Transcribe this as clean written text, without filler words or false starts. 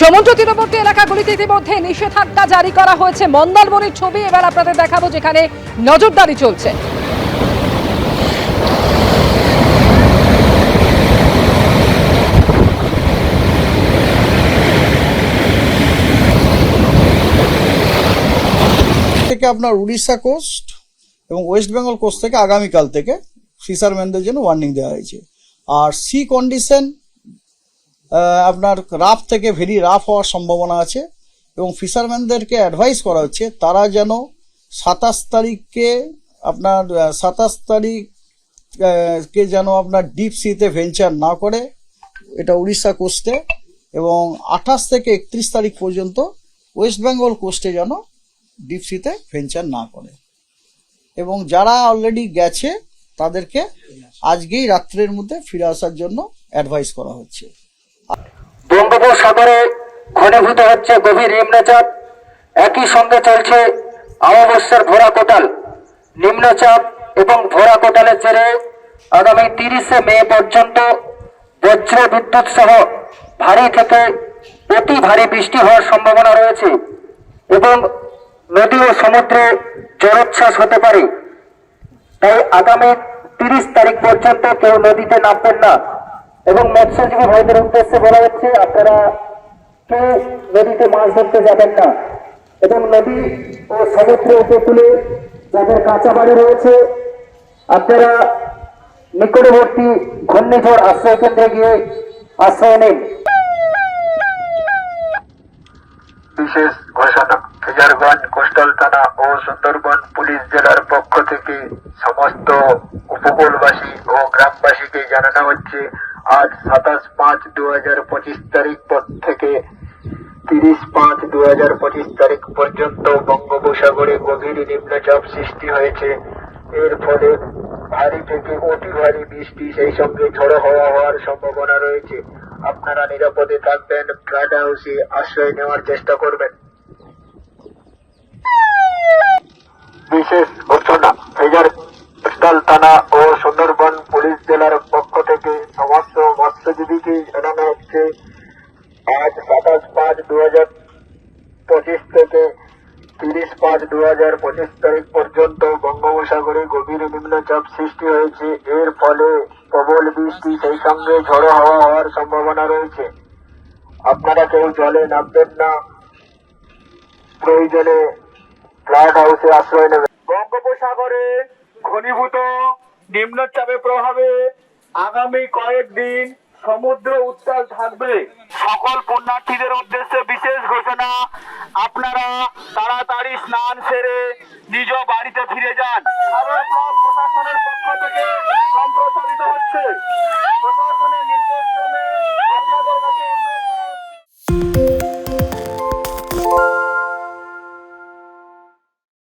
সমুদ্র তীরবর্তী এলাকাগুলিতে ইতিমধ্যে নিষেধাজ্ঞা জারি করা হয়েছে। মন্দারমণির ছবি এবার আপনাদের দেখাবো, যেখানে নজরদারি চলছে। থেকে আপনার উড়িষ্যা কোস্ট এবং ওয়েস্ট বেঙ্গল কোস্ট থেকে আগামীকাল থেকে ফিশারম্যানদের জন্য ওয়ার্নিং দেওয়া হয়েছে। আর সি কন্ডিশন আপনার রাফ থেকে ভেরি রাফ হওয়ার সম্ভাবনা আছে এবং ফিশারম্যানদেরকে অ্যাডভাইস করা হচ্ছে তারা যেন 27 তারিখকে আপনার 27 তারিখকে যেন আপনার ডিপ সিতে ভেঞ্চার না করে, এটা উড়িষ্যা কোস্টে, এবং 28 থেকে 31 তারিখ পর্যন্ত ওয়েস্ট বেঙ্গল কোস্টে যেন ডিপ সিতে ভেঞ্চার না করে। এবং যারা অলরেডি গেছে তাদেরকে আজকেই রাত্রের মধ্যে ফিরে আসার জন্য অ্যাডভাইস করা হচ্ছে। বঙ্গোপসাগরে ঘনীভূত হচ্ছে গভীর নিম্নচাপ, একই সঙ্গে চলছে অমাবস্যার ভরা কোটাল। নিম্নচাপ এবং ভরা কোটালের জেরে আগামী 30শে মে পর্যন্ত বজ্র বিদ্যুৎ সহ ভারী থেকে অতি ভারী বৃষ্টি হওয়ার সম্ভাবনা রয়েছে এবং নদী ও সমুদ্রে জলোচ্ছ্বাস হতে পারে। তাই আগামী 30 তারিখ পর্যন্ত কেউ নদীতে নামবেন না এবং মৎস্যজীবী ভাইদের উদ্দেশ্যে বলা হচ্ছে আপনারা কেউ নদীতে মাছ ধরতে যাবেন না এবং নদী ও সমুদ্র উপকূলে যাদের কাঁচা বাড়ি রয়েছে আপনারা নিকটবর্তী ঘূর্ণিঝড় আশ্রয় কেন্দ্রে গিয়ে আশ্রয় নিন। বিশেষ ঘোষণা। ফিজারগঞ্জ কোস্টাল থানা ও সুন্দরবন পুলিশ জেলার পক্ষ থেকে সমস্ত উপকূলবাসী ও গ্রামবাসীকে জানানো হচ্ছে আজ 27/5/2025 তারিখ থেকে 30/5/2025 তারিখ পর্যন্ত বঙ্গোপসাগরে গভীর নিম্নচাপ সৃষ্টি হয়েছে। এর ফলে ভারী থেকে অতি ভারী বৃষ্টি সেই সঙ্গে ঝড়ো হাওয়া হওয়ার সম্ভাবনা রয়েছে। আপনারা নিরাপদে থাকবেন, ফ্ল্যাট হাউসে আশ্রয় নেওয়ার চেষ্টা করবেন। বিশেষ ঘোষণা। ফিজারগঞ্জ থানা ও সুন্দরবন পুলিশ জেলার পক্ষ থেকে সমস্ত মৎস্যজীবীকে জানানো হচ্ছে আজ 27/5/2025 থেকে 30/5/2025 তারিখ পর্যন্ত বঙ্গোপসাগরে গভীর নিম্নচাপ সৃষ্টি হয়েছে। এর ফলে প্রবল বৃষ্টি সেই সঙ্গে ঝড়ো হাওয়া হওয়ার সম্ভাবনা রয়েছে। আপনারা কেউ জলে নামবেন না, প্রয়োজনে ফ্ল্যাট হাউসে আশ্রয় নেবেন। বঙ্গোপসাগরে ঘনীভূত নিম্নচাপের প্রভাবে আগামী কয়েকদিন সমুদ্র উত্তাল থাকবে। সকল পুণ্যার্থীদের উদ্দেশ্যে বিশেষ ঘোষণা, আপনারা তাড়াতাড়ি স্নান সেরে নিজ বাড়িতে ফিরে যান। সাগর ব্লক প্রশাসনের পক্ষ থেকে